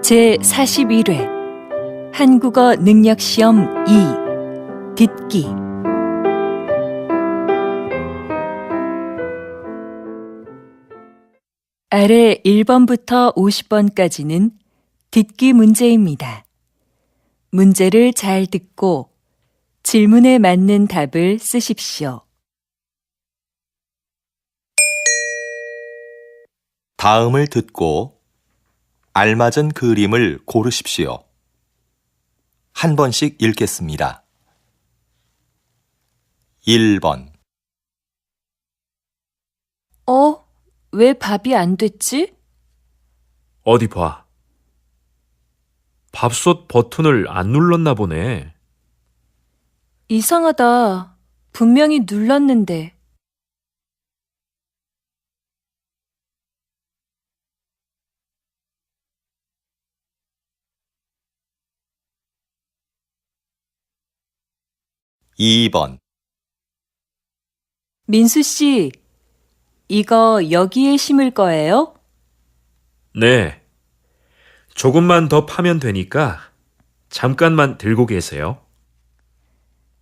제41회 한국어 능력시험 2 듣기 아래 1번부터 50번까지는 듣기 문제입니다. 문제를 잘 듣고 질문에 맞는 답을 쓰십시오. 다음을 듣고 알맞은 그림을 고르십시오. 한 번씩 읽겠습니다. 1번 왜 밥이 안 됐지? 어디 봐. 밥솥 버튼을 안 눌렀나 보네. 이상하다. 분명히 눌렀는데. 2번 민수 씨, 이거 여기에 심을 거예요? 네. 조금만 더 파면 되니까 잠깐만 들고 계세요.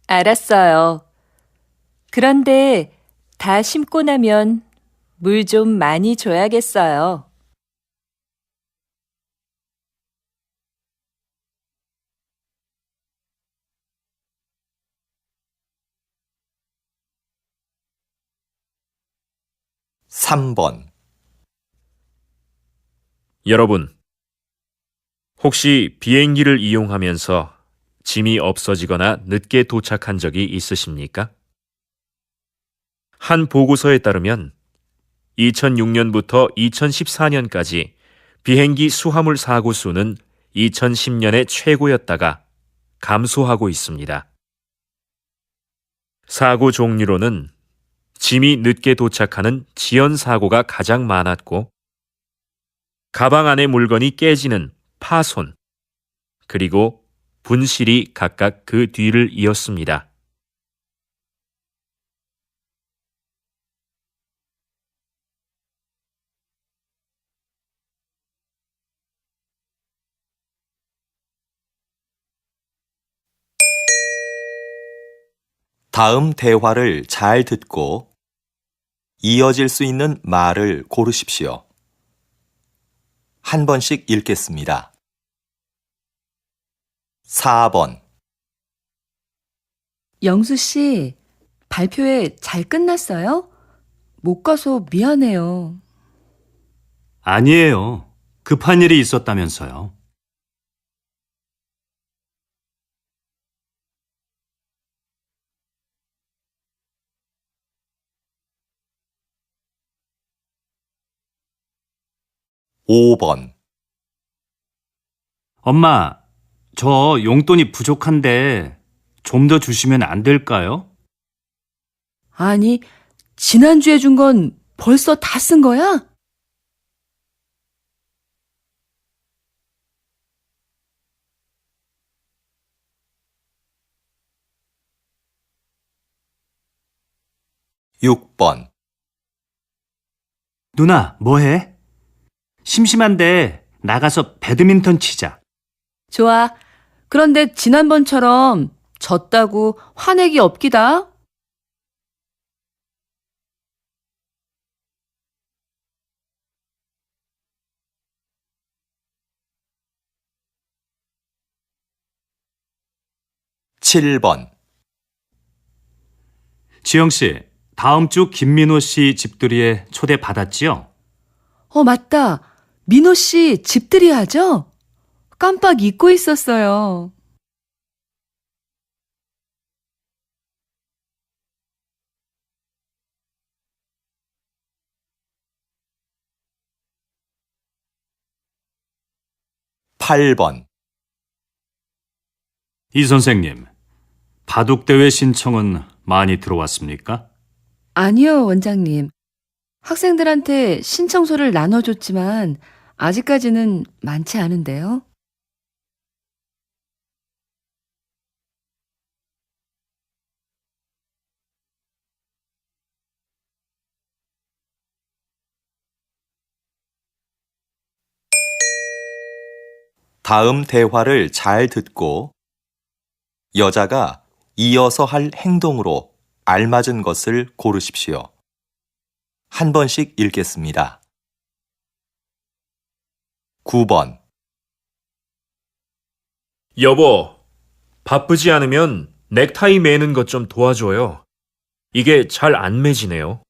알았어요. 그런데 다 심고 나면 물 좀 많이 줘야겠어요. 3번 여러분, 혹시 비행기를 이용하면서 짐이 없어지거나 늦게 도착한 적이 있으십니까? 한 보고서에 따르면 2006년부터 2014년까지 비행기 수화물 사고 수는 2010년의 최고였다가 감소하고 있습니다. 사고 종류로는 짐이 늦게 도착하는 지연 사고가 가장 많았고, 가방 안의 물건이 깨지는 파손, 그리고 분실이 각각 그 뒤를 이었습니다. 다음 대화를 잘 듣고 이어질 수 있는 말을 고르십시오. 한 번씩 읽겠습니다. 4번 영수 씨, 발표회 잘 끝났어요? 못 가서 미안해요. 아니에요. 급한 일이 있었다면서요. 5번 엄마, 저 용돈이 부족한데 좀 더 주시면 안 될까요? 아니, 지난주에 준 건 벌써 다 쓴 거야? 6번 누나, 뭐해? 심심한데 나가서 배드민턴 치자. 좋아. 그런데 지난번처럼 졌다고 화내기 없기다. 7번 지영 씨, 다음 주 김민호 씨 집들이에 초대 받았지요? 맞다. 민호 씨 집들이 하죠? 깜빡 잊고 있었어요. 8번 이 선생님, 바둑대회 신청은 많이 들어왔습니까? 아니요, 원장님. 학생들한테 신청서를 나눠줬지만 아직까지는 많지 않은데요. 다음 대화를 잘 듣고 여자가 이어서 할 행동으로 알맞은 것을 고르십시오. 한 번씩 읽겠습니다. 9번. 여보, 바쁘지 않으면 넥타이 매는 것 좀 도와줘요. 이게 잘 안 매지네요.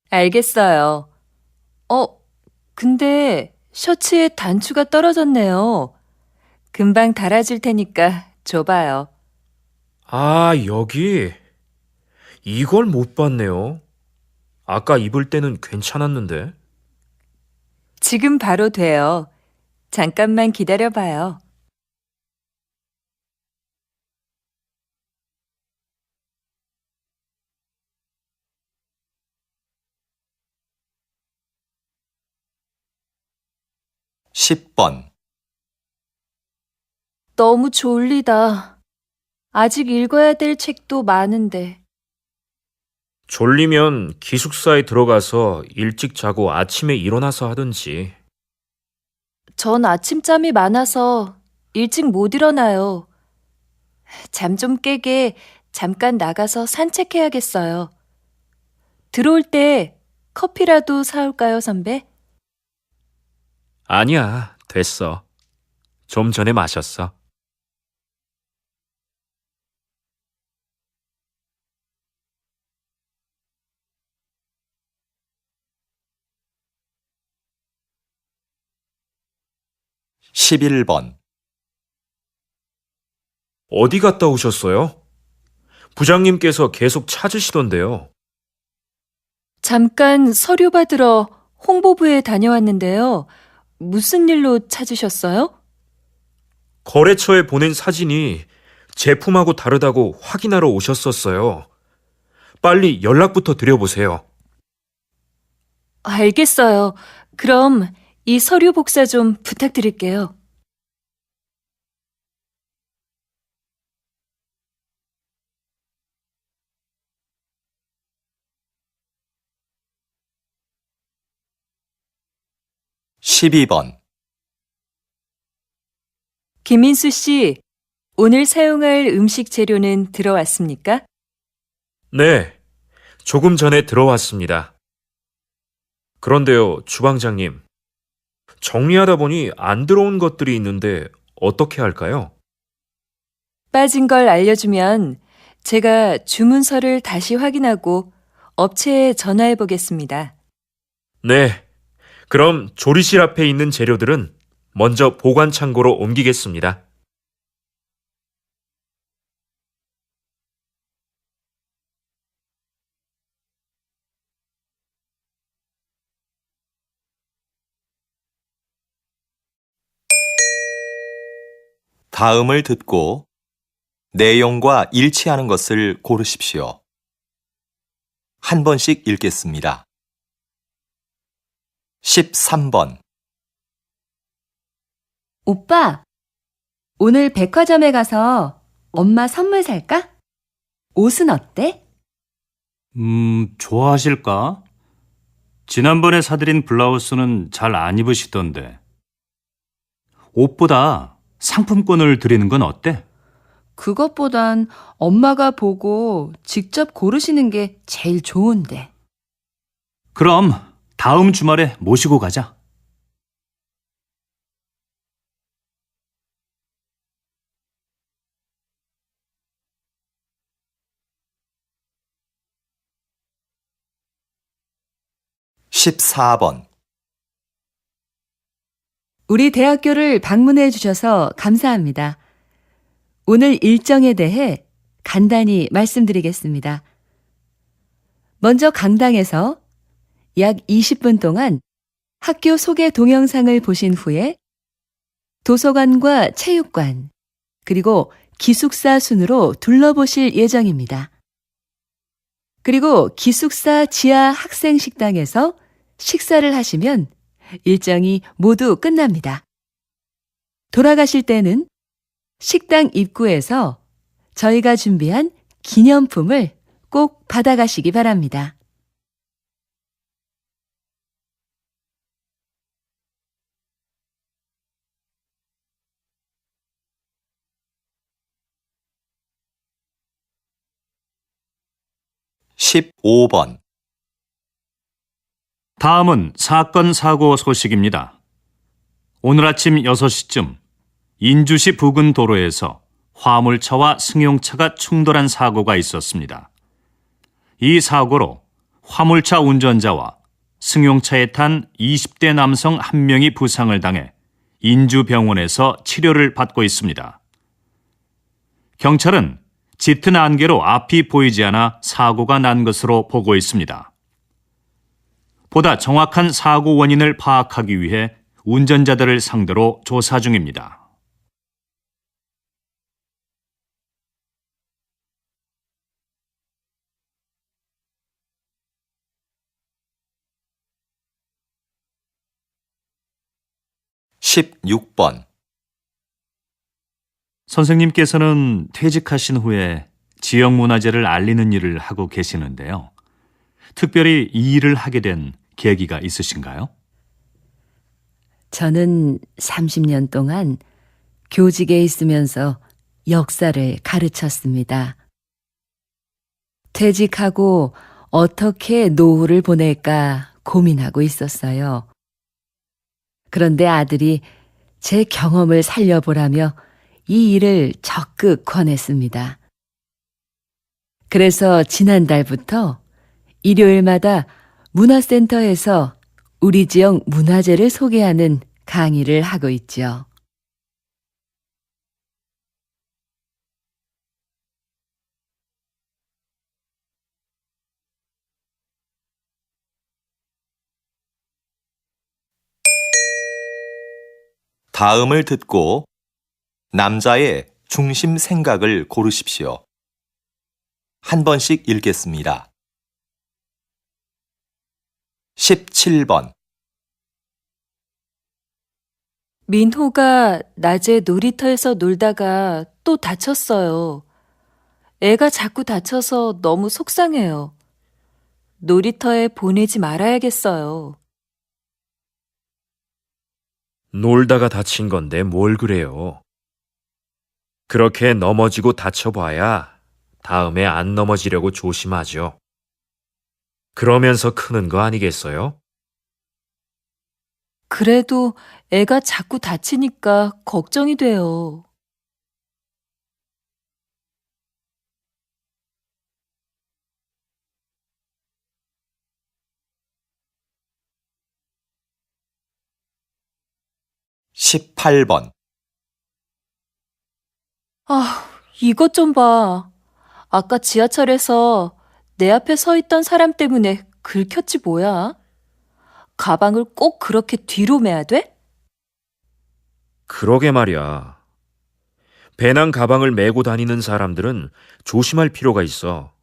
알겠어요. 근데 셔츠에 단추가 떨어졌네요. 금방 달아줄 테니까 줘봐요. 아, 여기. 이걸 못 봤네요. 아까 입을 때는 괜찮았는데. 지금 바로 돼요. 잠깐만 기다려봐요. 십 번. 너무 졸리다. 아직 읽어야 될 책도 많은데. 졸리면 기숙사에 들어가서 일찍 자고 아침에 일어나서 하든지. 전 아침잠이 많아서 일찍 못 일어나요. 잠 좀 깨게 잠깐 나가서 산책해야겠어요. 들어올 때 커피라도 사올까요, 선배? 아니야, 됐어. 좀 전에 마셨어. 십일 번. 어디 갔다 오셨어요? 부장님께서 계속 찾으시던데요. 잠깐 서류 받으러 홍보부에 다녀왔는데요. 무슨 일로 찾으셨어요? 거래처에 보낸 사진이 제품하고 다르다고 확인하러 오셨었어요. 빨리 연락부터 드려보세요. 알겠어요. 그럼 이 서류 복사 좀 부탁드릴게요. 십이 번. 김민수 씨, 오늘 사용할 음식 재료는 들어왔습니까? 네, 조금 전에 들어왔습니다. 그런데요, 주방장님. 정리하다 보니 안 들어온 것들이 있는데 어떻게 할까요? 빠진 걸 알려주면 제가 주문서를 다시 확인하고 업체에 전화해 보겠습니다. 네, 그럼 조리실 앞에 있는 재료들은 먼저 보관 창고로 옮기겠습니다. 다음을 듣고 내용과 일치하는 것을 고르십시오. 한 번씩 읽겠습니다. 13번. 오빠, 오늘 백화점에 가서 엄마 선물 살까? 옷은 어때? 좋아하실까? 지난번에 사드린 블라우스는 잘 안 입으시던데. 옷보다 상품권을 드리는 건 어때? 그것보단 엄마가 보고 직접 고르시는 게 제일 좋은데. 그럼 다음 주말에 모시고 가자. 십사 번. 우리 대학교를 방문해 주셔서 감사합니다. 오늘 일정에 대해 간단히 말씀드리겠습니다. 먼저 강당에서 약 20분 동안 학교 소개 동영상을 보신 후에 도서관과 체육관, 그리고 기숙사 순으로 둘러보실 예정입니다. 그리고 기숙사 지하 학생 식당에서 식사를 하시면 일정이 모두 끝납니다. 돌아가실 때는 식당 입구에서 저희가 준비한 기념품을 꼭 받아가시기 바랍니다. 15번. 다음은 사건 사고 소식입니다. 오늘 아침 6시쯤 인주시 부근 도로에서 화물차와 승용차가 충돌한 사고가 있었습니다. 이 사고로 화물차 운전자와 승용차에 탄 20대 남성 1명이 부상을 당해 인주병원에서 치료를 받고 있습니다. 경찰은 짙은 안개로 앞이 보이지 않아 사고가 난 것으로 보고 있습니다. 보다 정확한 사고 원인을 파악하기 위해 운전자들을 상대로 조사 중입니다. (16번) 선생님께서는 퇴직하신 후에 지역문화재를 알리는 일을 하고 계시는데요. 특별히 이 일을 하게 된 계기가 있으신가요? 저는 30년 동안 교직에 있으면서 역사를 가르쳤습니다. 퇴직하고 어떻게 노후를 보낼까 고민하고 있었어요. 그런데 아들이 제 경험을 살려보라며 이 일을 적극 권했습니다. 그래서 지난달부터 일요일마다 문화센터에서 우리 지역 문화재를 소개하는 강의를 하고 있죠. 다음을 듣고 남자의 중심 생각을 고르십시오. 한 번씩 읽겠습니다. 17번. 민호가 낮에 놀이터에서 놀다가 또 다쳤어요. 애가 자꾸 다쳐서 너무 속상해요. 놀이터에 보내지 말아야겠어요. 놀다가 다친 건데 뭘 그래요. 그렇게 넘어지고 다쳐봐야 다음에 안 넘어지려고 조심하죠. 그러면서 크는 거 아니겠어요? 그래도 애가 자꾸 다치니까 걱정이 돼요. (18번) 이것 좀 봐. 아까 지하철에서 내 앞에 서 있던 사람 때문에 긁혔지 뭐야? 가방을 꼭 그렇게 뒤로 매야 돼? 그러게 말이야. 배낭 가방을 메고 다니는 사람들은 조심할 필요가 있어.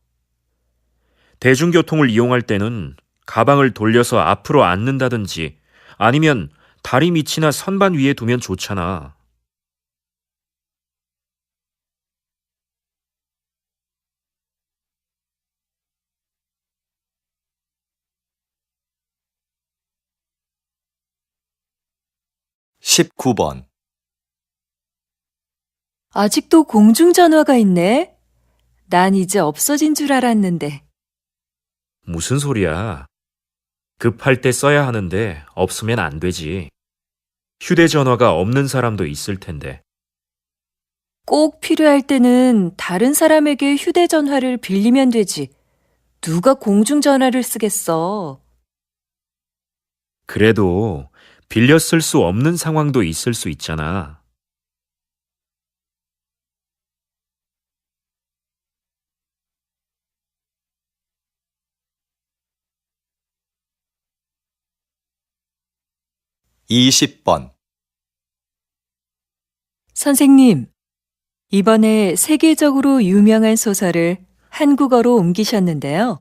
대중교통을 이용할 때는 가방을 돌려서 앞으로 앉는다든지 아니면 다리 밑이나 선반 위에 두면 좋잖아. (19번) 아직도 공중전화가 있네? 난 이제 없어진 줄 알았는데. 무슨 소리야? 급할 때 써야 하는데 없으면 안 되지. 휴대전화가 없는 사람도 있을 텐데. 꼭 필요할 때는 다른 사람에게 휴대전화를 빌리면 되지. 누가 공중전화를 쓰겠어? 그래도 빌려 쓸 수 없는 상황도 있을 수 있잖아. (20번) 선생님, 이번에 세계적으로 유명한 소설을 한국어로 옮기셨는데요.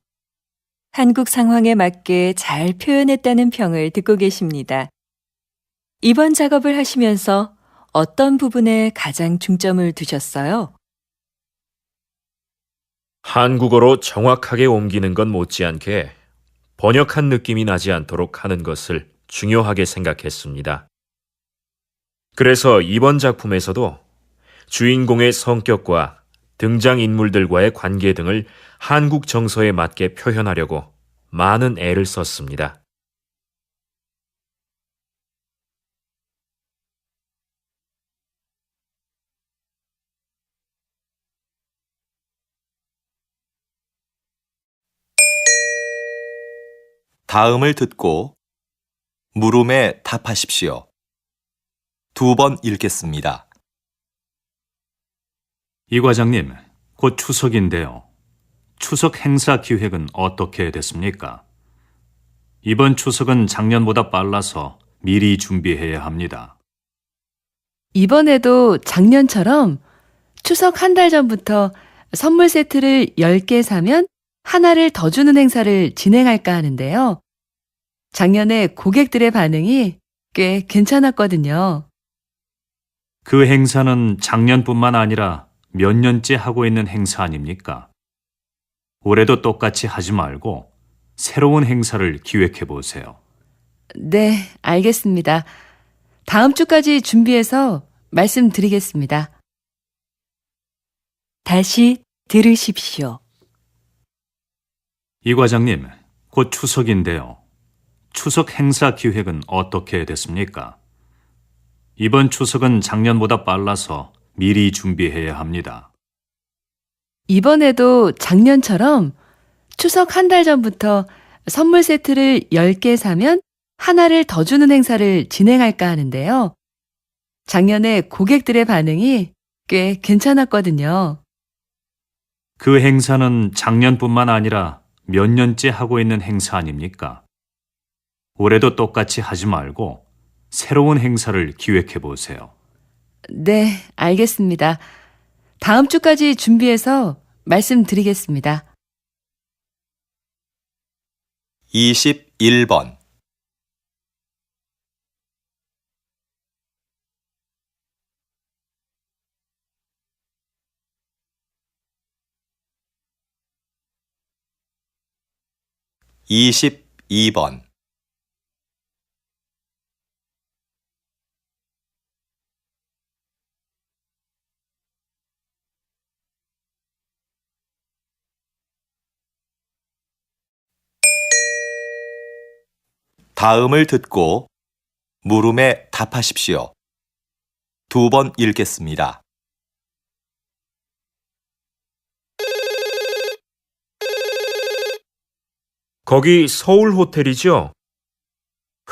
한국 상황에 맞게 잘 표현했다는 평을 듣고 계십니다. 이번 작업을 하시면서 어떤 부분에 가장 중점을 두셨어요? 한국어로 정확하게 옮기는 건 못지않게 번역한 느낌이 나지 않도록 하는 것을 중요하게 생각했습니다. 그래서 이번 작품에서도 주인공의 성격과 등장인물들과의 관계 등을 한국 정서에 맞게 표현하려고 많은 애를 썼습니다. 다음을 듣고 물음에 답하십시오. 2번 읽겠습니다. 이 과장님, 곧 추석인데요. 추석 행사 기획은 어떻게 됐습니까? 이번 추석은 작년보다 빨라서 미리 준비해야 합니다. 이번에도 작년처럼 추석 한 달 전부터 선물 세트를 10개 사면 하나를 더 주는 행사를 진행할까 하는데요. 작년에 고객들의 반응이 꽤 괜찮았거든요. 그 행사는 작년뿐만 아니라 몇 년째 하고 있는 행사 아닙니까? 올해도 똑같이 하지 말고 새로운 행사를 기획해 보세요. 네, 알겠습니다. 다음 주까지 준비해서 말씀드리겠습니다. 다시 들으십시오. 이 과장님, 곧 추석인데요. 추석 행사 기획은 어떻게 됐습니까? 이번 추석은 작년보다 빨라서 미리 준비해야 합니다. 이번에도 작년처럼 추석 한 달 전부터 선물 세트를 10개 사면 하나를 더 주는 행사를 진행할까 하는데요. 작년에 고객들의 반응이 꽤 괜찮았거든요. 그 행사는 작년뿐만 아니라 몇 년째 하고 있는 행사 아닙니까? 올해도 똑같이 하지 말고 새로운 행사를 기획해 보세요. 네, 알겠습니다. 다음 주까지 준비해서 말씀드리겠습니다. 21번. 이십이 번. 다음을 듣고 물음에 답하십시오. 2번 읽겠습니다. 거기 서울 호텔이죠?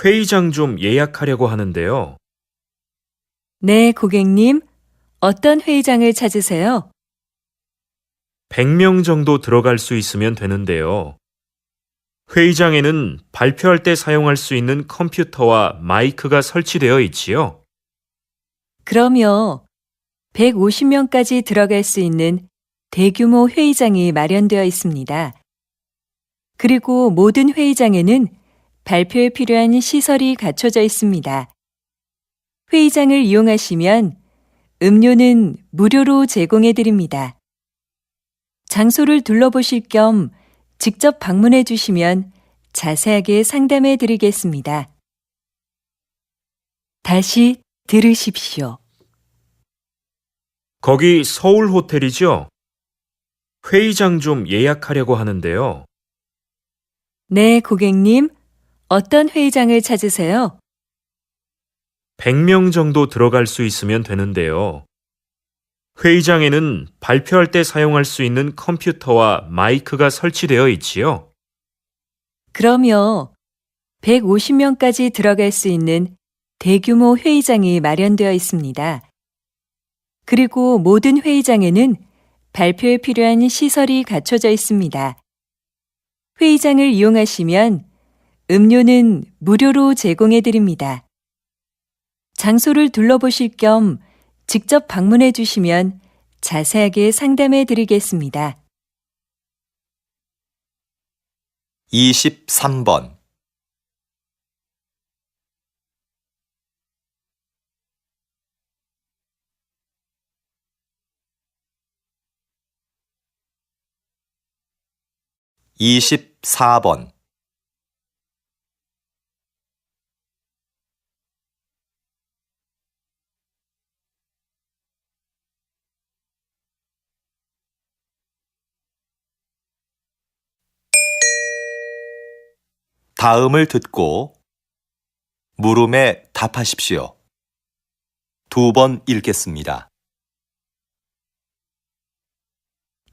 회의장 좀 예약하려고 하는데요. 네, 고객님. 어떤 회의장을 찾으세요? 100명 정도 들어갈 수 있으면 되는데요. 회의장에는 발표할 때 사용할 수 있는 컴퓨터와 마이크가 설치되어 있지요. 그럼요. 150명까지 들어갈 수 있는 대규모 회의장이 마련되어 있습니다. 그리고 모든 회의장에는 발표에 필요한 시설이 갖춰져 있습니다. 회의장을 이용하시면 음료는 무료로 제공해 드립니다. 장소를 둘러보실 겸 직접 방문해 주시면 자세하게 상담해 드리겠습니다. 다시 들으십시오. 거기 서울 호텔이죠? 회의장 좀 예약하려고 하는데요. 네, 고객님. 어떤 회의장을 찾으세요? 100명 정도 들어갈 수 있으면 되는데요. 회의장에는 발표할 때 사용할 수 있는 컴퓨터와 마이크가 설치되어 있지요. 그럼요. 150명까지 들어갈 수 있는 대규모 회의장이 마련되어 있습니다. 그리고 모든 회의장에는 발표에 필요한 시설이 갖춰져 있습니다. 회의장을 이용하시면 음료는 무료로 제공해 드립니다. 장소를 둘러보실 겸 직접 방문해 주시면 자세하게 상담해 드리겠습니다. 23번. 이십사 번. 다음을 듣고 물음에 답하십시오. 2번 읽겠습니다.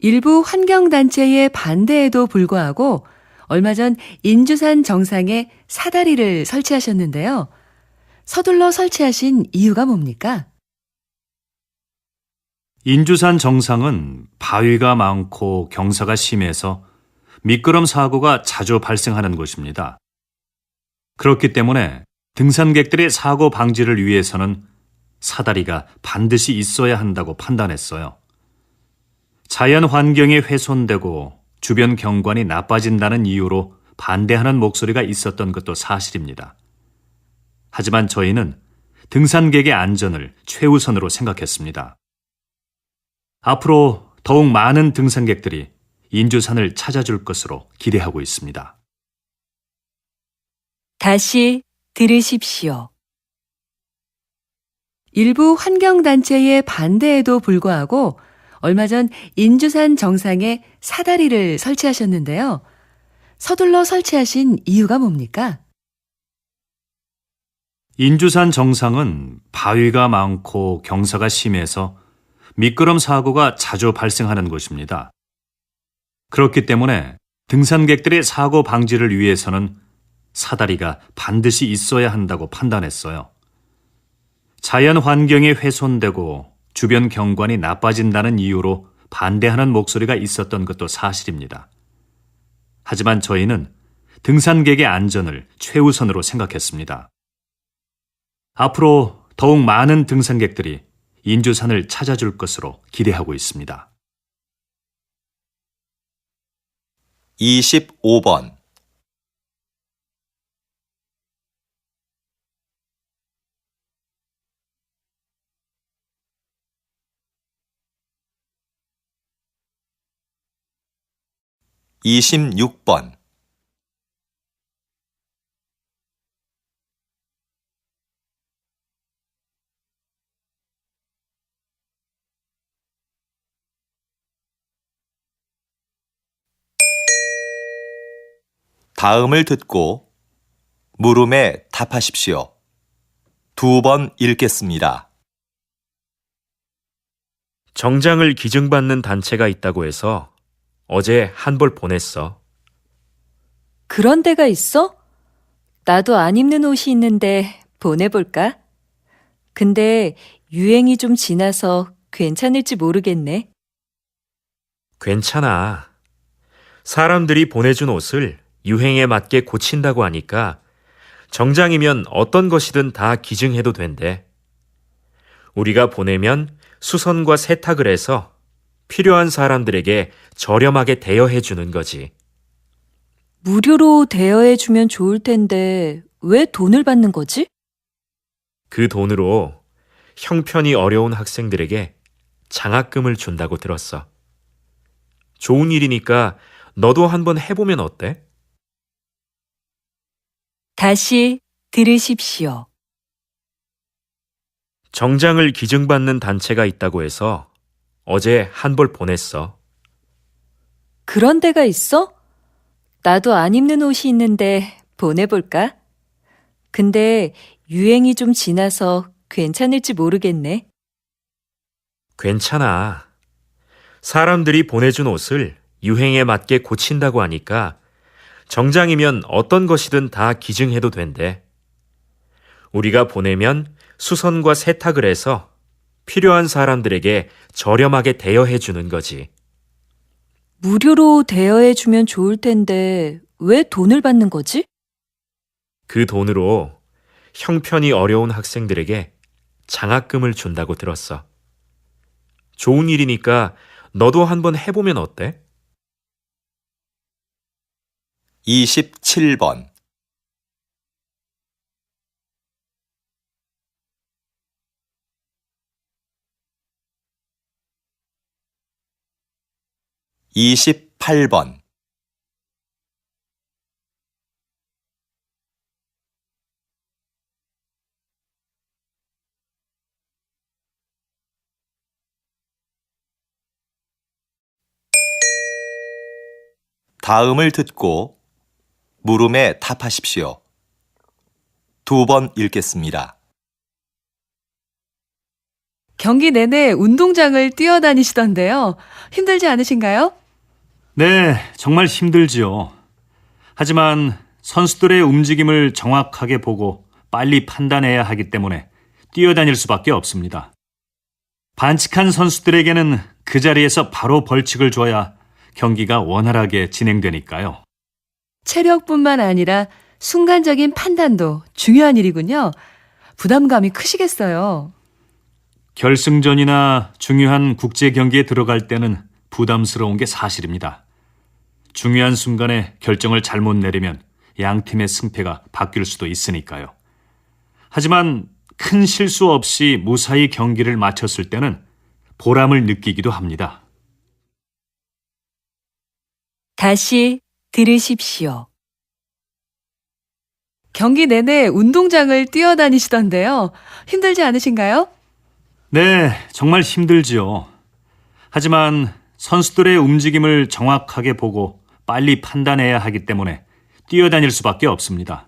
일부 환경단체의 반대에도 불구하고 얼마 전 인주산 정상에 사다리를 설치하셨는데요. 서둘러 설치하신 이유가 뭡니까? 인주산 정상은 바위가 많고 경사가 심해서 미끄럼 사고가 자주 발생하는 곳입니다. 그렇기 때문에 등산객들의 사고 방지를 위해서는 사다리가 반드시 있어야 한다고 판단했어요. 자연 환경이 훼손되고 주변 경관이 나빠진다는 이유로 반대하는 목소리가 있었던 것도 사실입니다. 하지만 저희는 등산객의 안전을 최우선으로 생각했습니다. 앞으로 더욱 많은 등산객들이 인주산을 찾아줄 것으로 기대하고 있습니다. 다시 들으십시오. 일부 환경단체의 반대에도 불구하고 얼마 전 인주산 정상에 사다리를 설치하셨는데요. 서둘러 설치하신 이유가 뭡니까? 인주산 정상은 바위가 많고 경사가 심해서 미끄럼 사고가 자주 발생하는 곳입니다. 그렇기 때문에 등산객들의 사고 방지를 위해서는 사다리가 반드시 있어야 한다고 판단했어요. 자연 환경이 훼손되고 주변 경관이 나빠진다는 이유로 반대하는 목소리가 있었던 것도 사실입니다. 하지만 저희는 등산객의 안전을 최우선으로 생각했습니다. 앞으로 더욱 많은 등산객들이 인주산을 찾아줄 것으로 기대하고 있습니다. 25번 26번 다음을 듣고 물음에 답하십시오. 2번 읽겠습니다. 정장을 기증받는 단체가 있다고 해서 어제 한 벌 보냈어. 그런 데가 있어? 나도 안 입는 옷이 있는데 보내볼까? 근데 유행이 좀 지나서 괜찮을지 모르겠네. 괜찮아. 사람들이 보내준 옷을 유행에 맞게 고친다고 하니까 정장이면 어떤 것이든 다 기증해도 된대. 우리가 보내면 수선과 세탁을 해서 필요한 사람들에게 저렴하게 대여해 주는 거지. 무료로 대여해주면 좋을 텐데 왜 돈을 받는 거지? 그 돈으로 형편이 어려운 학생들에게 장학금을 준다고 들었어. 좋은 일이니까 너도 한번 해보면 어때? 다시 들으십시오. 정장을 기증받는 단체가 있다고 해서 어제 한 벌 보냈어. 그런 데가 있어? 나도 안 입는 옷이 있는데 보내볼까? 근데 유행이 좀 지나서 괜찮을지 모르겠네. 괜찮아. 사람들이 보내준 옷을 유행에 맞게 고친다고 하니까 정장이면 어떤 것이든 다 기증해도 된대. 우리가 보내면 수선과 세탁을 해서 필요한 사람들에게 저렴하게 대여해 주는 거지. 무료로 대여해주면 좋을 텐데 왜 돈을 받는 거지? 그 돈으로 형편이 어려운 학생들에게 장학금을 준다고 들었어. 좋은 일이니까 너도 한번 해보면 어때? 27번 28번 다음을 듣고 물음에 답하십시오. 2번 읽겠습니다. 경기 내내 운동장을 뛰어다니시던데요. 힘들지 않으신가요? 네, 정말 힘들지요. 하지만 선수들의 움직임을 정확하게 보고 빨리 판단해야 하기 때문에 뛰어다닐 수밖에 없습니다. 반칙한 선수들에게는 그 자리에서 바로 벌칙을 줘야 경기가 원활하게 진행되니까요. 체력뿐만 아니라 순간적인 판단도 중요한 일이군요. 부담감이 크시겠어요. 결승전이나 중요한 국제 경기에 들어갈 때는 부담스러운 게 사실입니다. 중요한 순간에 결정을 잘못 내리면 양 팀의 승패가 바뀔 수도 있으니까요. 하지만 큰 실수 없이 무사히 경기를 마쳤을 때는 보람을 느끼기도 합니다. 다시 들으십시오. 경기 내내 운동장을 뛰어다니시던데요. 힘들지 않으신가요? 네, 정말 힘들지요. 하지만 선수들의 움직임을 정확하게 보고 빨리 판단해야 하기 때문에 뛰어다닐 수밖에 없습니다.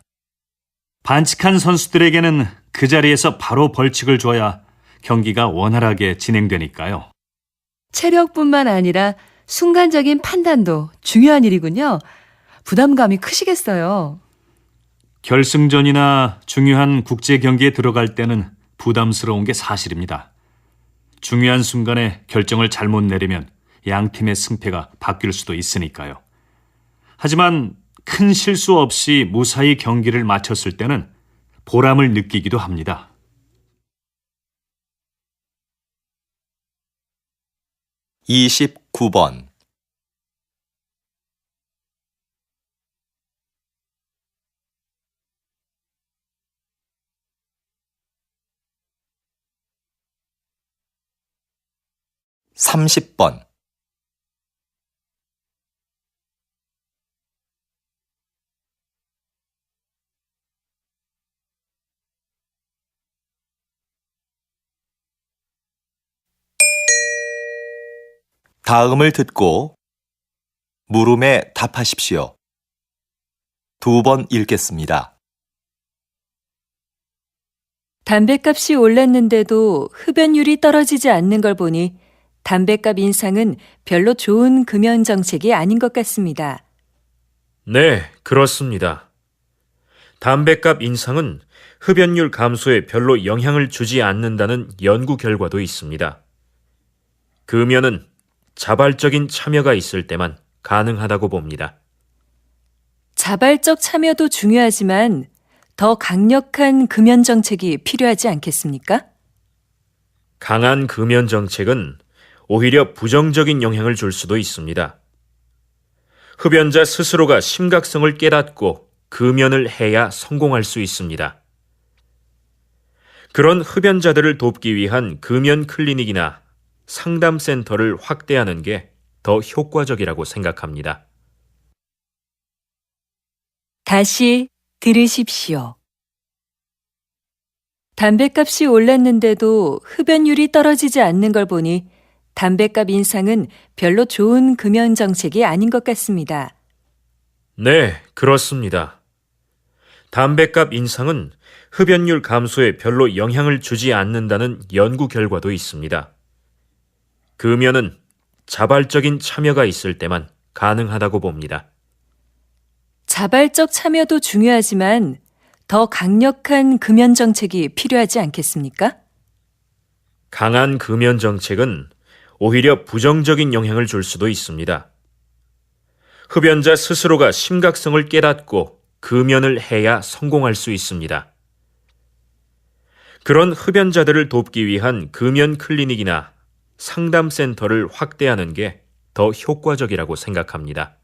반칙한 선수들에게는 그 자리에서 바로 벌칙을 줘야 경기가 원활하게 진행되니까요. 체력뿐만 아니라 순간적인 판단도 중요한 일이군요. 부담감이 크시겠어요. 결승전이나 중요한 국제 경기에 들어갈 때는 부담스러운 게 사실입니다. 중요한 순간에 결정을 잘못 내리면 양 팀의 승패가 바뀔 수도 있으니까요. 하지만 큰 실수 없이 무사히 경기를 마쳤을 때는 보람을 느끼기도 합니다. (29번) (30번) 다음을 듣고 물음에 답하십시오. 2번 읽겠습니다. 담뱃값이 올랐는데도 흡연율이 떨어지지 않는 걸 보니 담뱃값 인상은 별로 좋은 금연 정책이 아닌 것 같습니다. 네, 그렇습니다. 담뱃값 인상은 흡연율 감소에 별로 영향을 주지 않는다는 연구 결과도 있습니다. 금연은 자발적인 참여가 있을 때만 가능하다고 봅니다. 자발적 참여도 중요하지만 더 강력한 금연 정책이 필요하지 않겠습니까? 강한 금연 정책은 오히려 부정적인 영향을 줄 수도 있습니다. 흡연자 스스로가 심각성을 깨닫고 금연을 해야 성공할 수 있습니다. 그런 흡연자들을 돕기 위한 금연 클리닉이나 상담센터를 확대하는 게 더 효과적이라고 생각합니다. 다시 들으십시오. 담뱃값이 올랐는데도 흡연율이 떨어지지 않는 걸 보니 담뱃값 인상은 별로 좋은 금연 정책이 아닌 것 같습니다. 네, 그렇습니다. 담뱃값 인상은 흡연율 감소에 별로 영향을 주지 않는다는 연구 결과도 있습니다. 금연은 자발적인 참여가 있을 때만 가능하다고 봅니다. 자발적 참여도 중요하지만 더 강력한 금연 정책이 필요하지 않겠습니까? 강한 금연 정책은 오히려 부정적인 영향을 줄 수도 있습니다. 흡연자 스스로가 심각성을 깨닫고 금연을 해야 성공할 수 있습니다. 그런 흡연자들을 돕기 위한 금연 클리닉이나 상담센터를 확대하는 게 더 효과적이라고 생각합니다.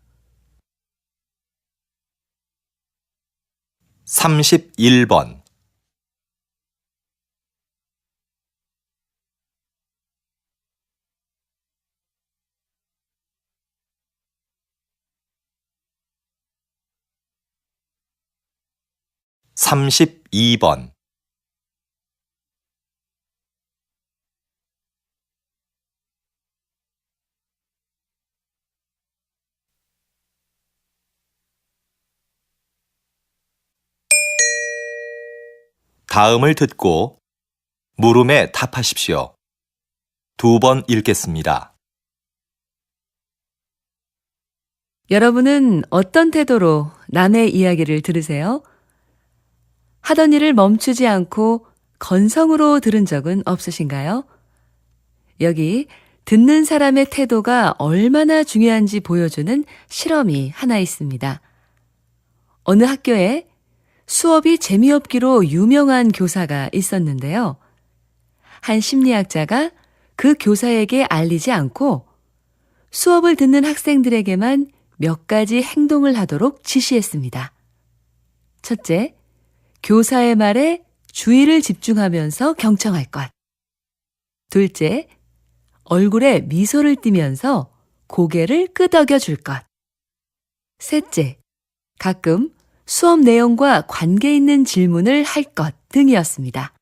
31번 (32번) 다음을 듣고 물음에 답하십시오. 2번 읽겠습니다. 여러분은 어떤 태도로 남의 이야기를 들으세요? 하던 일을 멈추지 않고 건성으로 들은 적은 없으신가요? 여기 듣는 사람의 태도가 얼마나 중요한지 보여주는 실험이 하나 있습니다. 어느 학교에 수업이 재미없기로 유명한 교사가 있었는데요. 한 심리학자가 그 교사에게 알리지 않고 수업을 듣는 학생들에게만 몇 가지 행동을 하도록 지시했습니다. 첫째, 교사의 말에 주의를 집중하면서 경청할 것. 둘째, 얼굴에 미소를 띠면서 고개를 끄덕여 줄 것. 셋째, 가끔 수업 내용과 관계 있는 질문을 할 것 등이었습니다.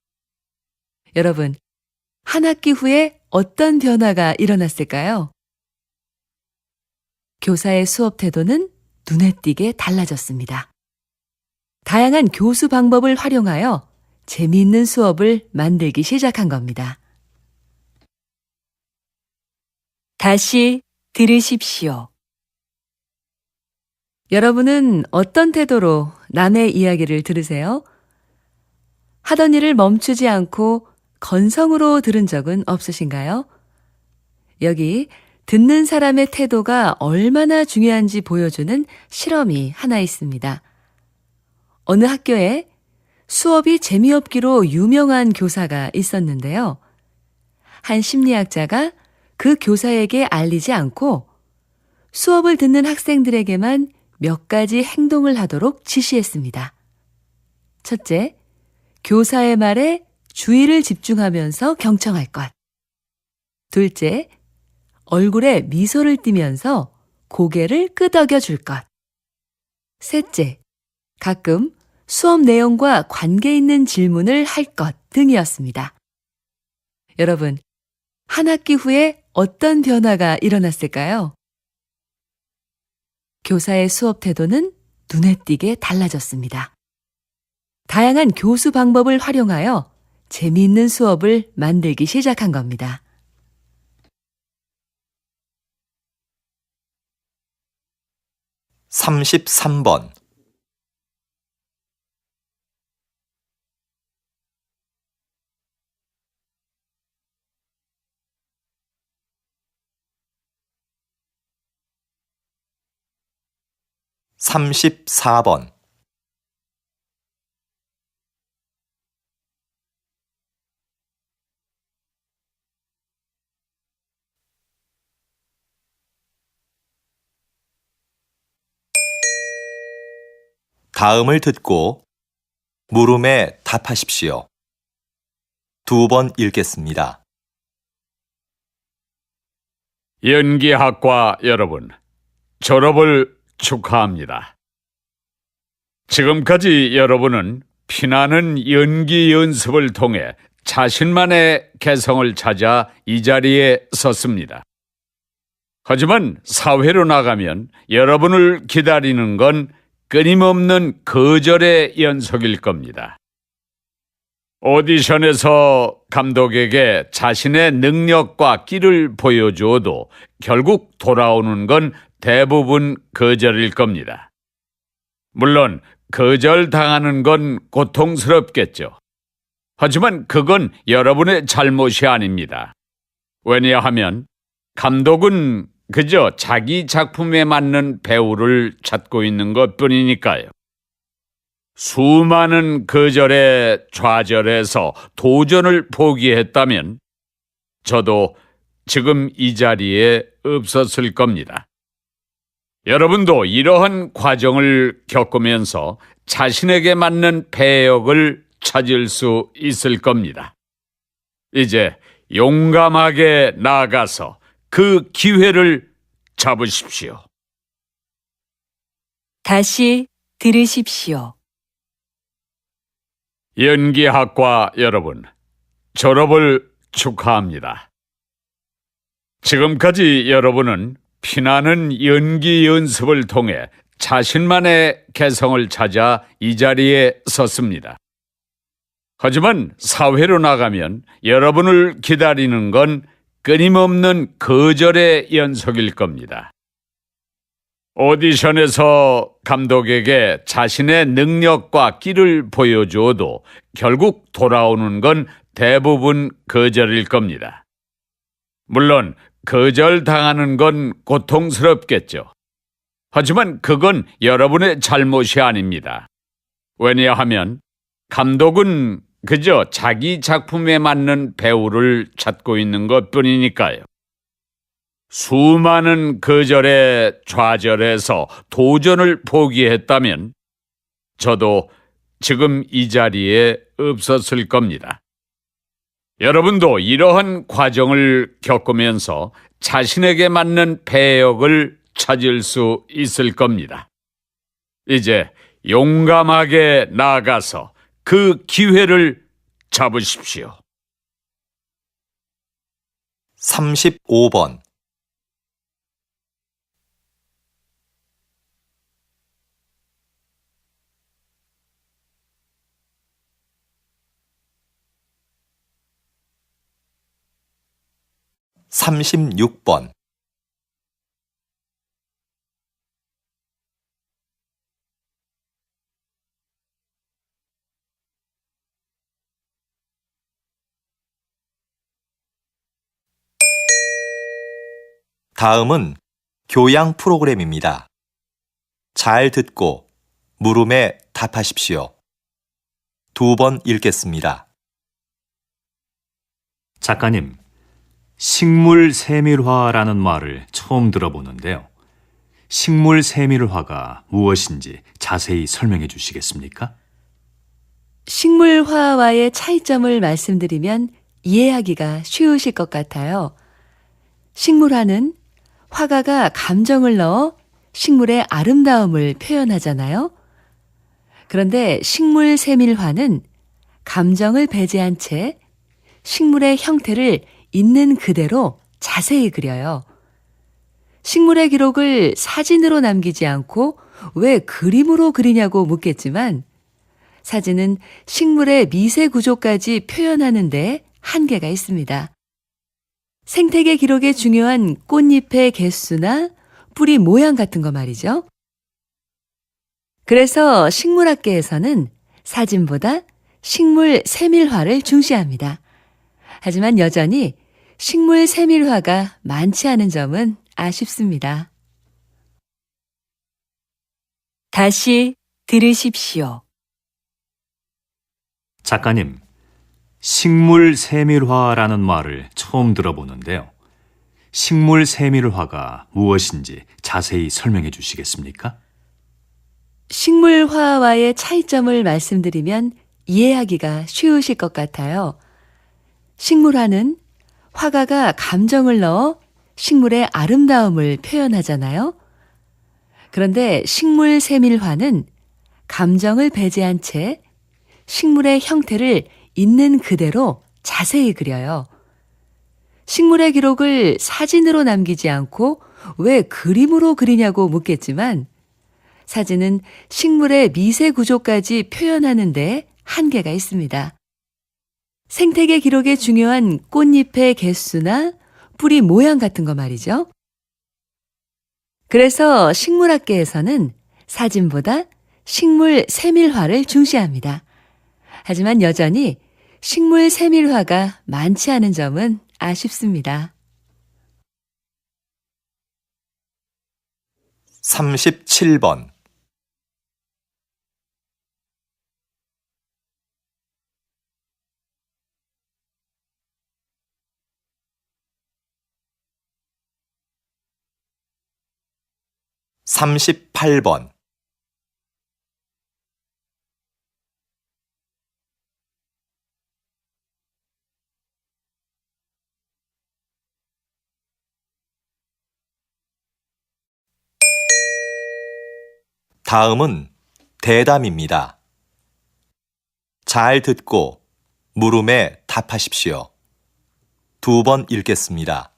여러분, 한 학기 후에 어떤 변화가 일어났을까요? 교사의 수업 태도는 눈에 띄게 달라졌습니다. 다양한 교수 방법을 활용하여 재미있는 수업을 만들기 시작한 겁니다. 다시 들으십시오. 여러분은 어떤 태도로 남의 이야기를 들으세요? 하던 일을 멈추지 않고 건성으로 들은 적은 없으신가요? 여기 듣는 사람의 태도가 얼마나 중요한지 보여주는 실험이 하나 있습니다. 어느 학교에 수업이 재미없기로 유명한 교사가 있었는데요. 한 심리학자가 그 교사에게 알리지 않고 수업을 듣는 학생들에게만 몇 가지 행동을 하도록 지시했습니다. 첫째, 교사의 말에 주의를 집중하면서 경청할 것. 둘째, 얼굴에 미소를 띠면서 고개를 끄덕여 줄 것. 셋째, 가끔 수업 내용과 관계 있는 질문을 할 것 등이었습니다. 여러분, 한 학기 후에 어떤 변화가 일어났을까요? 교사의 수업 태도는 눈에 띄게 달라졌습니다. 다양한 교수 방법을 활용하여 재미있는 수업을 만들기 시작한 겁니다. 33번. (34번) 다음을 듣고 물음에 답하십시오. 2번 읽겠습니다. 연기학과 여러분, 졸업을 축하합니다. 지금까지 여러분은 피나는 연기 연습을 통해 자신만의 개성을 찾아 이 자리에 섰습니다. 하지만 사회로 나가면 여러분을 기다리는 건 끊임없는 거절의 연속일 겁니다. 오디션에서 감독에게 자신의 능력과 끼를 보여주어도 결국 돌아오는 건 대부분 거절일 겁니다. 물론 거절당하는 건 고통스럽겠죠. 하지만 그건 여러분의 잘못이 아닙니다. 왜냐하면 감독은 그저 자기 작품에 맞는 배우를 찾고 있는 것뿐이니까요. 수많은 거절에 좌절해서 도전을 포기했다면 저도 지금 이 자리에 없었을 겁니다. 여러분도 이러한 과정을 겪으면서 자신에게 맞는 배역을 찾을 수 있을 겁니다. 이제 용감하게 나아가서 그 기회를 잡으십시오. 다시 들으십시오. 연기학과 여러분, 졸업을 축하합니다. 지금까지 여러분은 피나는 연기 연습을 통해 자신만의 개성을 찾아 이 자리에 섰습니다. 하지만 사회로 나가면 여러분을 기다리는 건 끊임없는 거절의 연속일 겁니다. 오디션에서 감독에게 자신의 능력과 끼를 보여주어도 결국 돌아오는 건 대부분 거절일 겁니다. 물론 거절당하는 건 고통스럽겠죠. 하지만 그건 여러분의 잘못이 아닙니다. 왜냐하면 감독은 그저 자기 작품에 맞는 배우를 찾고 있는 것뿐이니까요. 수많은 거절에 좌절해서 도전을 포기했다면 저도 지금 이 자리에 없었을 겁니다. 여러분도 이러한 과정을 겪으면서 자신에게 맞는 배역을 찾을 수 있을 겁니다. 이제 용감하게 나아가서 그 기회를 잡으십시오. 35번. 삼십육 번. 다음은 교양 프로그램입니다. 잘 듣고 물음에 답하십시오. 2번 읽겠습니다. 작가님, 식물 세밀화라는 말을 처음 들어보는데요. 식물 세밀화가 무엇인지 자세히 설명해 주시겠습니까? 식물화와의 차이점을 말씀드리면 이해하기가 쉬우실 것 같아요. 식물화는 화가가 감정을 넣어 식물의 아름다움을 표현하잖아요. 그런데 식물 세밀화는 감정을 배제한 채 식물의 형태를 있는 그대로 자세히 그려요. 식물의 기록을 사진으로 남기지 않고 왜 그림으로 그리냐고 묻겠지만 사진은 식물의 미세 구조까지 표현하는 데 한계가 있습니다. 생태계 기록에 중요한 꽃잎의 개수나 뿌리 모양 같은 거 말이죠. 그래서 식물학계에서는 사진보다 식물 세밀화를 중시합니다. 하지만 여전히 식물 세밀화가 많지 않은 점은 아쉽습니다. 다시 들으십시오. 작가님, 식물 세밀화라는 말을 처음 들어보는데요. 식물 세밀화가 무엇인지 자세히 설명해 주시겠습니까? 식물화와의 차이점을 말씀드리면 이해하기가 쉬우실 것 같아요. 식물화는 화가가 감정을 넣어 식물의 아름다움을 표현하잖아요. 그런데 식물 세밀화는 감정을 배제한 채 식물의 형태를 있는 그대로 자세히 그려요. 식물의 기록을 사진으로 남기지 않고 왜 그림으로 그리냐고 묻겠지만 사진은 식물의 미세 구조까지 표현하는 데 한계가 있습니다. 생태계 기록에 중요한 꽃잎의 개수나 뿌리 모양 같은 거 말이죠. 그래서 식물학계에서는 사진보다 식물 세밀화를 중시합니다. 하지만 여전히 식물 세밀화가 많지 않은 점은 아쉽습니다. 37번. 삼십팔 번. 다음은 대담입니다. 잘 듣고 물음에 답하십시오. 2번 읽겠습니다.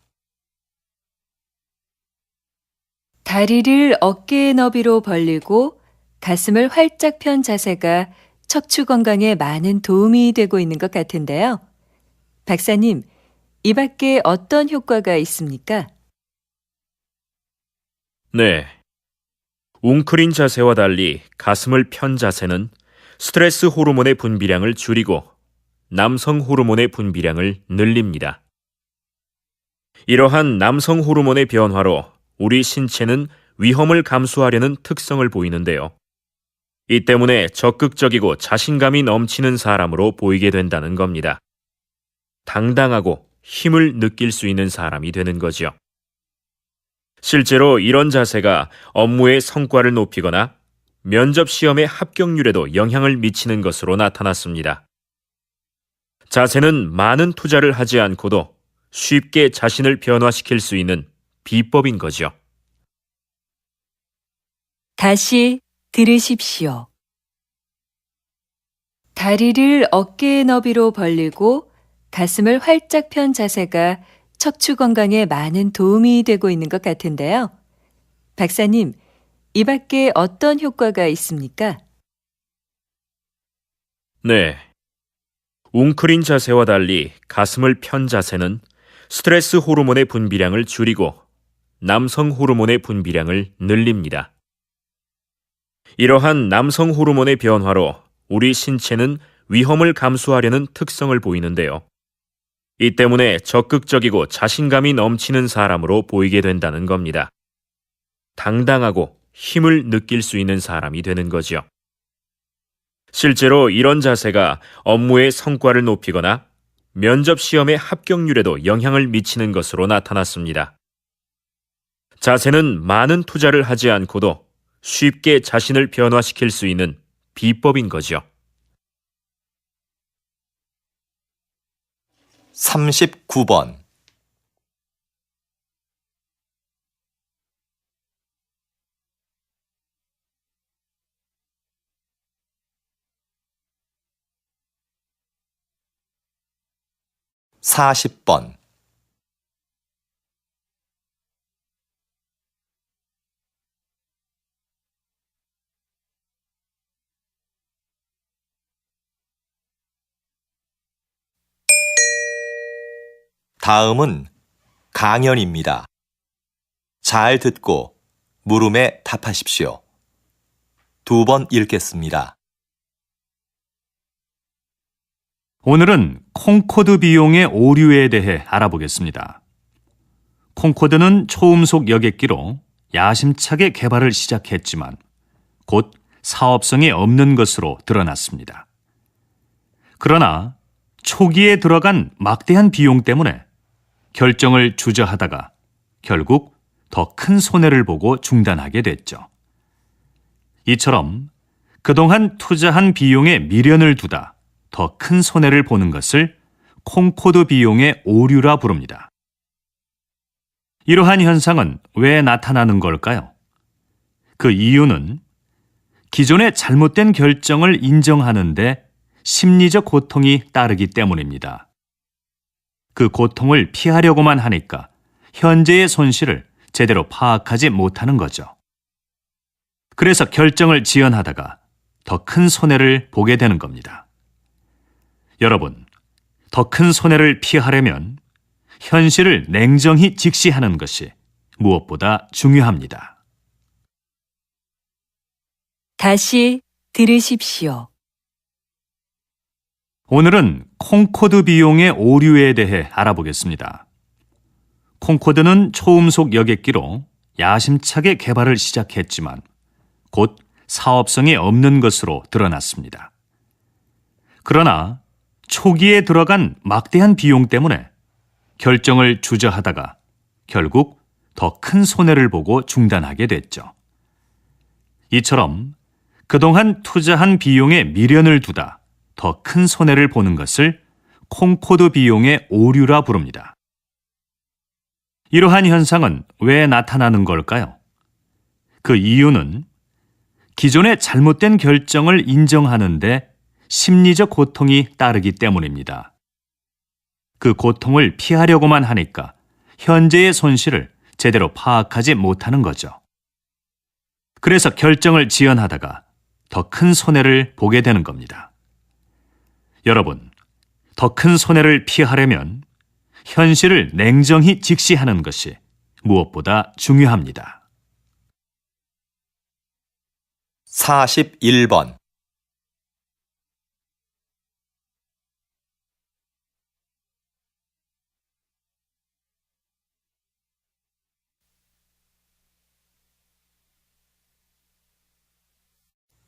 다리를 어깨의 너비로 벌리고 가슴을 활짝 편 자세가 척추 건강에 많은 도움이 되고 있는 것 같은데요. 박사님, 이 밖에 어떤 효과가 있습니까? 네. 웅크린 자세와 달리 가슴을 편 자세는 스트레스 호르몬의 분비량을 줄이고 남성 호르몬의 분비량을 늘립니다. 이러한 남성 호르몬의 변화로 우리 신체는 위험을 감수하려는 특성을 보이는데요. 이 때문에 적극적이고 자신감이 넘치는 사람으로 보이게 된다는 겁니다. 당당하고 힘을 느낄 수 있는 사람이 되는 거죠. 실제로 이런 자세가 업무의 성과를 높이거나 면접 시험의 합격률에도 영향을 미치는 것으로 나타났습니다. 자세는 많은 투자를 하지 않고도 쉽게 자신을 변화시킬 수 있는 비법인 거죠. 다시 들으십시오. 다리를 어깨의 너비로 벌리고 가슴을 활짝 편 자세가 척추 건강에 많은 도움이 되고 있는 것 같은데요. 박사님, 이 밖에 어떤 효과가 있습니까? 네. 웅크린 자세와 달리 가슴을 편 자세는 스트레스 호르몬의 분비량을 줄이고 남성 호르몬의 분비량을 늘립니다. 이러한 남성 호르몬의 변화로 우리 신체는 위험을 감수하려는 특성을 보이는데요. 이 때문에 적극적이고 자신감이 넘치는 사람으로 보이게 된다는 겁니다. 당당하고 힘을 느낄 수 있는 사람이 되는 거죠. 실제로 이런 자세가 업무의 성과를 높이거나 면접 시험의 합격률에도 영향을 미치는 것으로 나타났습니다. 자세는 많은 투자를 하지 않고도 쉽게 자신을 변화시킬 수 있는 비법인 거죠. 39번. (40번) 다음은 강연입니다. 잘 듣고 물음에 답하십시오. 2번 읽겠습니다. 오늘은 콩코드 비용의 오류에 대해 알아보겠습니다. 콩코드는 초음속 여객기로 야심차게 개발을 시작했지만 곧 사업성이 없는 것으로 드러났습니다. 그러나 초기에 들어간 막대한 비용 때문에 결정을 주저하다가 결국 더 큰 손해를 보고 중단하게 됐죠. 이처럼 그동안 투자한 비용에 미련을 두다 더 큰 손해를 보는 것을 콩코드 비용의 오류라 부릅니다. 이러한 현상은 왜 나타나는 걸까요? 그 이유는 기존의 잘못된 결정을 인정하는데 심리적 고통이 따르기 때문입니다. 그 고통을 피하려고만 하니까 현재의 손실을 제대로 파악하지 못하는 거죠. 그래서 결정을 지연하다가 더 큰 손해를 보게 되는 겁니다. 여러분, 더 큰 손해를 피하려면 현실을 냉정히 직시하는 것이 무엇보다 중요합니다. 다시 들으십시오. 오늘은 콩코드 비용의 오류에 대해 알아보겠습니다. 콩코드는 초음속 여객기로 야심차게 개발을 시작했지만 곧 사업성이 없는 것으로 드러났습니다. 그러나 초기에 들어간 막대한 비용 때문에 결정을 주저하다가 결국 더 큰 손해를 보고 중단하게 됐죠. 이처럼 그동안 투자한 비용에 미련을 두다 더 큰 손해를 보는 것을 콩코드 비용의 오류라 부릅니다. 이러한 현상은 왜 나타나는 걸까요? 그 이유는 기존의 잘못된 결정을 인정하는데 심리적 고통이 따르기 때문입니다. 그 고통을 피하려고만 하니까 현재의 손실을 제대로 파악하지 못하는 거죠. 그래서 결정을 지연하다가 더 큰 손해를 보게 되는 겁니다. 여러분, 더 큰 손해를 피하려면 현실을 냉정히 직시하는 것이 무엇보다 중요합니다. 41번.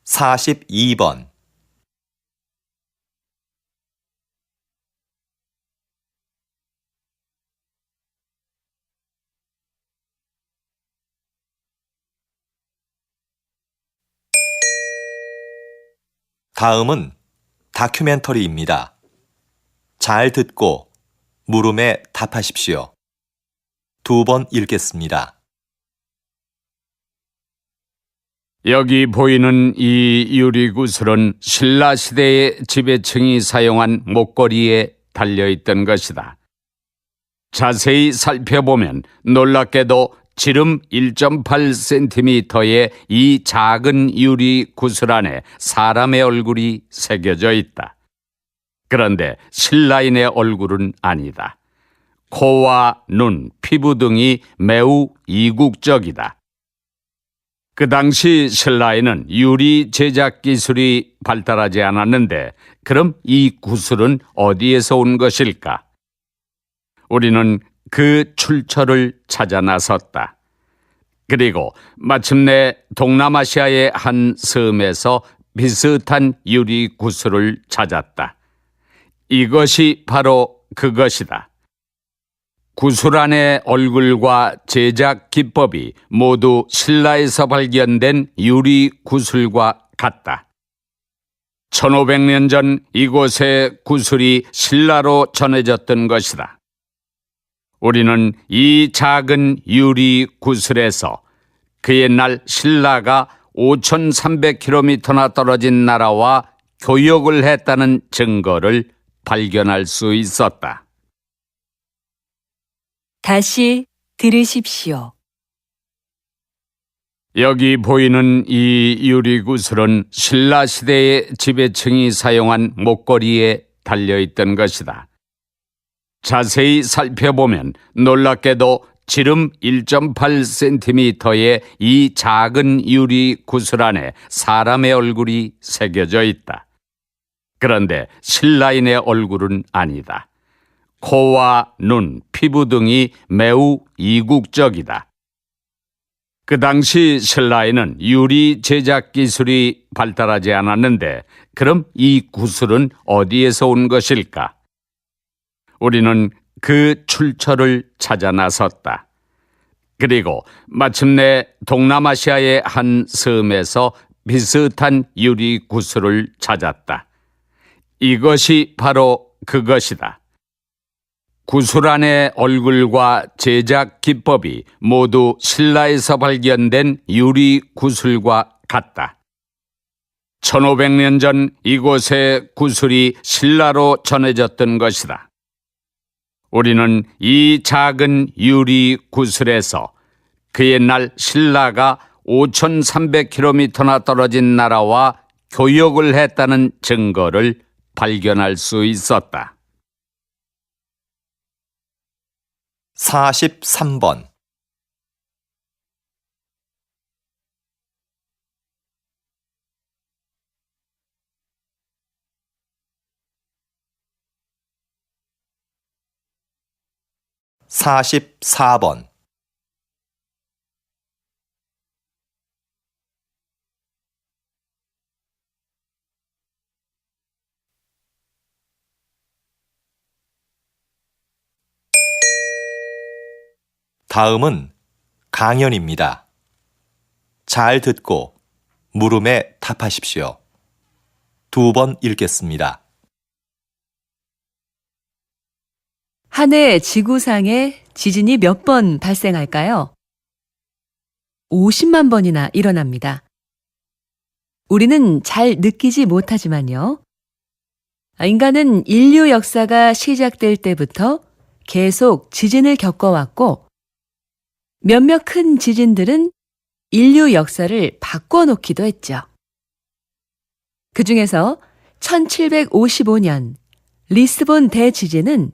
사십이 번. 다음은 다큐멘터리입니다. 잘 듣고 물음에 답하십시오. 2번 읽겠습니다. 여기 보이는 이 유리구슬은 신라 시대의 지배층이 사용한 목걸이에 달려있던 것이다. 자세히 살펴보면 놀랍게도 지름 1.8cm의 이 작은 유리 구슬 안에 사람의 얼굴이 새겨져 있다. 그런데 신라인의 얼굴은 아니다. 코와 눈, 피부 등이 매우 이국적이다. 그 당시 신라에는 유리 제작 기술이 발달하지 않았는데 그럼 이 구슬은 어디에서 온 것일까? 우리는 그 출처를 찾아 나섰다. 그리고 마침내 동남아시아의 한 섬에서 비슷한 유리 구슬을 찾았다. 이것이 바로 그것이다. 구슬 안의 얼굴과 제작 기법이 모두 신라에서 발견된 유리 구슬과 같다. 1500년 전 이곳의 구슬이 신라로 전해졌던 것이다. 우리는 이 작은 유리 구슬에서 그 옛날 신라가 5300km나 떨어진 나라와 교역을 했다는 증거를 발견할 수 있었다. 다시 들으십시오. 여기 보이는 이 유리구슬은 신라 시대의 지배층이 사용한 목걸이에 달려있던 것이다. 자세히 살펴보면 놀랍게도 지름 1.8cm의 이 작은 유리구슬 안에 사람의 얼굴이 새겨져 있다. 그런데 신라인의 얼굴은 아니다. 코와 눈, 피부 등이 매우 이국적이다. 그 당시 신라에는 유리 제작 기술이 발달하지 않았는데 그럼 이 구슬은 어디에서 온 것일까? 우리는 그 출처를 찾아 나섰다. 그리고 마침내 동남아시아의 한 섬에서 비슷한 유리 구슬을 찾았다. 이것이 바로 그것이다. 구슬 안의 얼굴과 제작 기법이 모두 신라에서 발견된 유리 구슬과 같다. 1500년 전 이곳의 구슬이 신라로 전해졌던 것이다. 우리는 이 작은 유리 구슬에서 그 옛날 신라가 5300km나 떨어진 나라와 교역을 했다는 증거를 발견할 수 있었다. 43번. (44번) 다음은 강연입니다. 잘 듣고 물음에 답하십시오. 2번 읽겠습니다. 한 해 지구상에 지진이 몇 번 발생할까요? 50만 번이나 일어납니다. 우리는 잘 느끼지 못하지만요. 인간은 인류 역사가 시작될 때부터 계속 지진을 겪어왔고 몇몇 큰 지진들은 인류 역사를 바꿔놓기도 했죠. 그 중에서 1755년 리스본 대지진은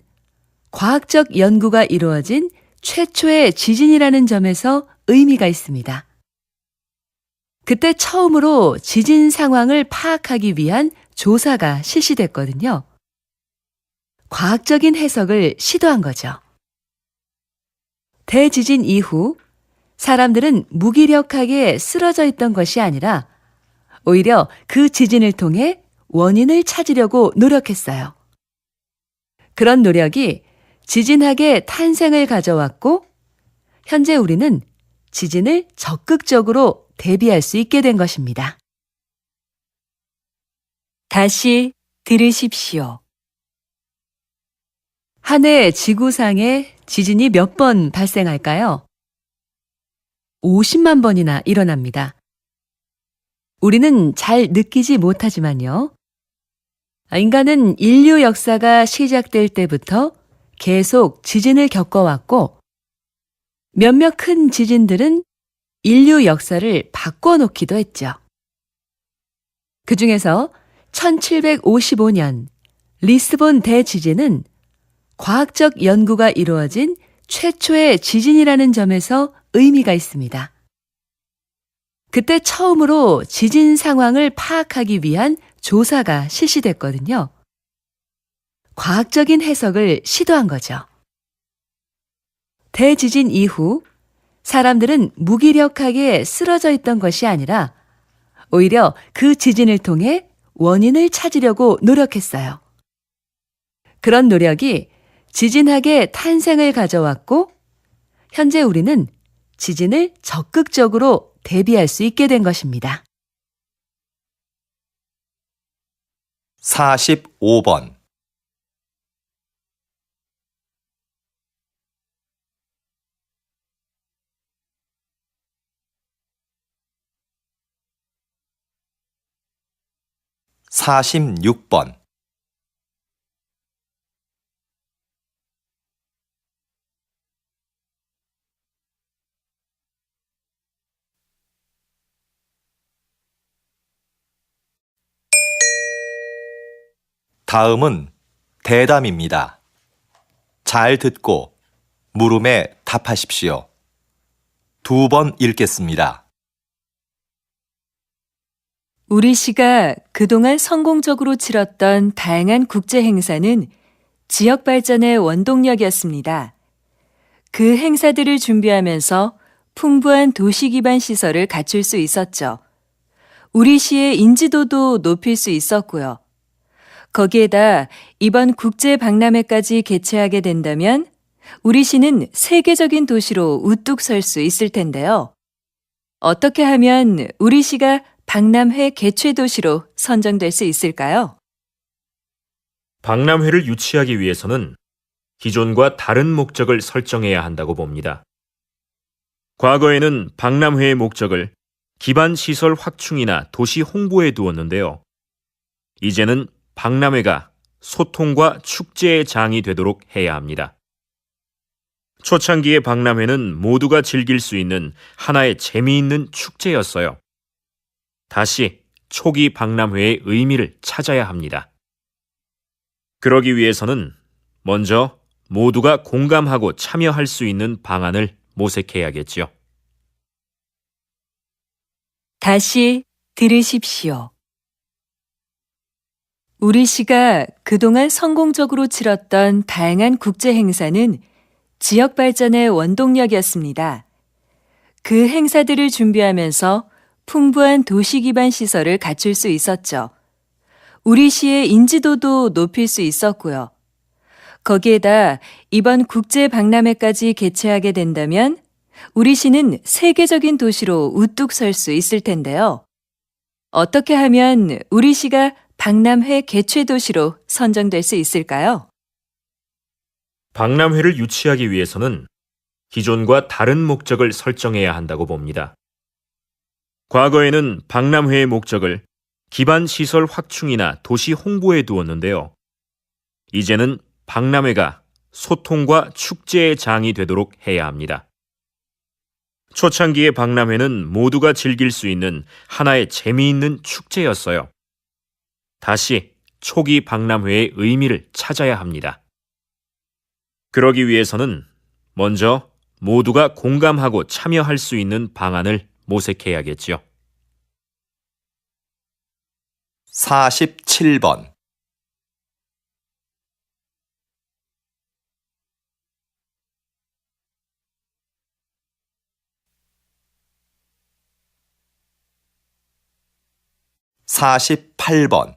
과학적 연구가 이루어진 최초의 지진이라는 점에서 의미가 있습니다. 그때 처음으로 지진 상황을 파악하기 위한 조사가 실시됐거든요. 과학적인 해석을 시도한 거죠. 대지진 이후 사람들은 무기력하게 쓰러져 있던 것이 아니라 오히려 그 지진을 통해 원인을 찾으려고 노력했어요. 그런 노력이 지진학의 탄생을 가져왔고, 현재 우리는 지진을 적극적으로 대비할 수 있게 된 것입니다. 다시 들으십시오. 한 해 지구상에 지진이 몇 번 발생할까요? 50만 번이나 일어납니다. 우리는 잘 느끼지 못하지만요. 인간은 인류 역사가 시작될 때부터 계속 지진을 겪어왔고, 몇몇 큰 지진들은 인류 역사를 바꿔놓기도 했죠. 그 중에서 1755년 리스본 대지진은 과학적 연구가 이루어진 최초의 지진이라는 점에서 의미가 있습니다. 그때 처음으로 지진 상황을 파악하기 위한 조사가 실시됐거든요. 과학적인 해석을 시도한 거죠. 대지진 이후 사람들은 무기력하게 쓰러져 있던 것이 아니라 오히려 그 지진을 통해 원인을 찾으려고 노력했어요. 그런 노력이 지진학의 탄생을 가져왔고, 현재 우리는 지진을 적극적으로 대비할 수 있게 된 것입니다. 45번. (46번) 다음은 대담입니다. 잘 듣고 물음에 답하십시오. 2번 읽겠습니다. 우리 시가 그동안 성공적으로 치렀던 다양한 국제 행사는 지역 발전의 원동력이었습니다. 그 행사들을 준비하면서 풍부한 도시 기반 시설을 갖출 수 있었죠. 우리 시의 인지도도 높일 수 있었고요. 거기에다 이번 국제 박람회까지 개최하게 된다면 우리 시는 세계적인 도시로 우뚝 설 수 있을 텐데요. 어떻게 하면 우리 시가 박람회 개최 도시로 선정될 수 있을까요? 박람회를 유치하기 위해서는 기존과 다른 목적을 설정해야 한다고 봅니다. 과거에는 박람회의 목적을 기반 시설 확충이나 도시 홍보에 두었는데요. 이제는 박람회가 소통과 축제의 장이 되도록 해야 합니다. 초창기의 박람회는 모두가 즐길 수 있는 하나의 재미있는 축제였어요. 다시 초기 박람회의 의미를 찾아야 합니다. 그러기 위해서는 먼저 모두가 공감하고 참여할 수 있는 방안을 모색해야겠지요. 다시 들으십시오. 우리 시가 그동안 성공적으로 치렀던 다양한 국제 행사는 지역 발전의 원동력이었습니다. 그 행사들을 준비하면서 풍부한 도시 기반 시설을 갖출 수 있었죠. 우리 시의 인지도도 높일 수 있었고요. 거기에다 이번 국제 박람회까지 개최하게 된다면 우리 시는 세계적인 도시로 우뚝 설 수 있을 텐데요. 어떻게 하면 우리 시가 박람회 개최 도시로 선정될 수 있을까요? 박람회를 유치하기 위해서는 기존과 다른 목적을 설정해야 한다고 봅니다. 과거에는 박람회의 목적을 기반 시설 확충이나 도시 홍보에 두었는데요. 이제는 박람회가 소통과 축제의 장이 되도록 해야 합니다. 초창기의 박람회는 모두가 즐길 수 있는 하나의 재미있는 축제였어요. 다시 초기 박람회의 의미를 찾아야 합니다. 그러기 위해서는 먼저 모두가 공감하고 참여할 수 있는 방안을 모색해야겠지요. 47번. 48번.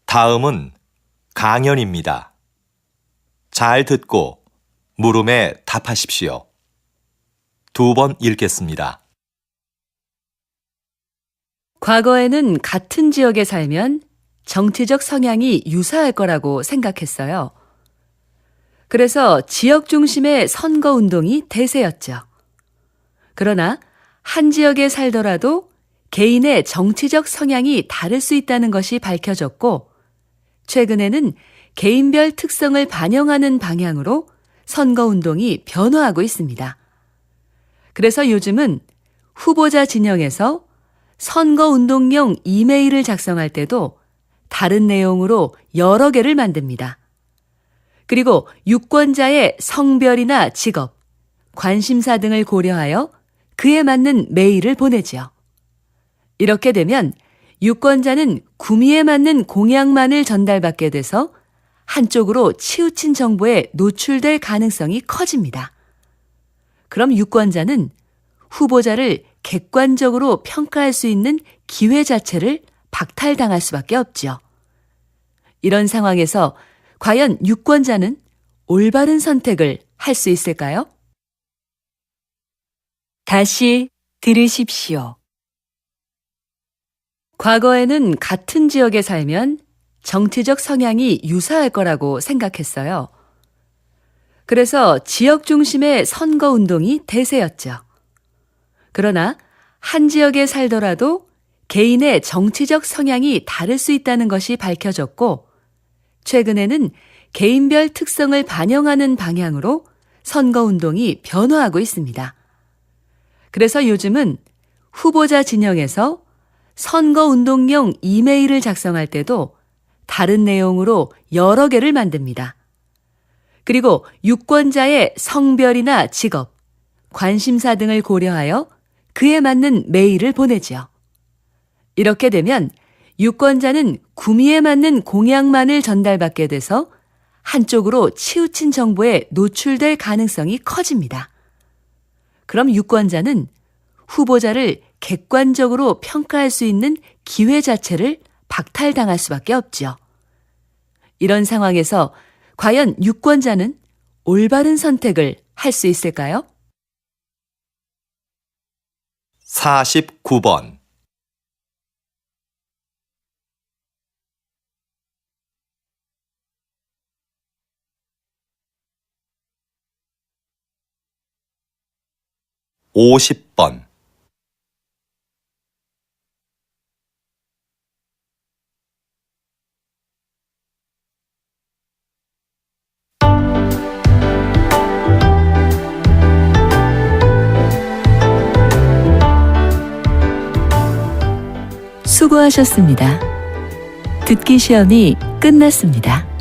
'다음은 강연입니다. 잘 듣고 물음에 답하십시오. 2번 읽겠습니다. 과거에는 같은 지역에 살면 정치적 성향이 유사할 거라고 생각했어요. 그래서 지역 중심의 선거 운동이 대세였죠. 그러나 한 지역에 살더라도 개인의 정치적 성향이 다를 수 있다는 것이 밝혀졌고, 최근에는 개인별 특성을 반영하는 방향으로 선거 운동이 변화하고 있습니다. 그래서 요즘은 후보자 진영에서 선거 운동용 이메일을 작성할 때도 다른 내용으로 여러 개를 만듭니다. 그리고 유권자의 성별이나 직업, 관심사 등을 고려하여 그에 맞는 메일을 보내지요. 이렇게 되면 유권자는 구미에 맞는 공약만을 전달받게 돼서 한쪽으로 치우친 정보에 노출될 가능성이 커집니다. 그럼 유권자는 후보자를 객관적으로 평가할 수 있는 기회 자체를 박탈당할 수밖에 없죠. 이런 상황에서 과연 유권자는 올바른 선택을 할 수 있을까요? 다시 들으십시오. 과거에는 같은 지역에 살면 정치적 성향이 유사할 거라고 생각했어요. 그래서 지역 중심의 선거 운동이 대세였죠. 그러나 한 지역에 살더라도 개인의 정치적 성향이 다를 수 있다는 것이 밝혀졌고, 최근에는 개인별 특성을 반영하는 방향으로 선거 운동이 변화하고 있습니다. 그래서 요즘은 후보자 진영에서 선거 운동용 이메일을 작성할 때도 다른 내용으로 여러 개를 만듭니다. 그리고 유권자의 성별이나 직업, 관심사 등을 고려하여 그에 맞는 메일을 보내지요. 이렇게 되면 유권자는 구미에 맞는 공약만을 전달받게 돼서 한쪽으로 치우친 정보에 노출될 가능성이 커집니다. 그럼 유권자는 후보자를 객관적으로 평가할 수 있는 기회 자체를 박탈당할 수밖에 없죠. 이런 상황에서 과연 유권자는 올바른 선택을 할 수 있을까요? 49번. 50번. '수고하셨습니다. 듣기 시험이 끝났습니다.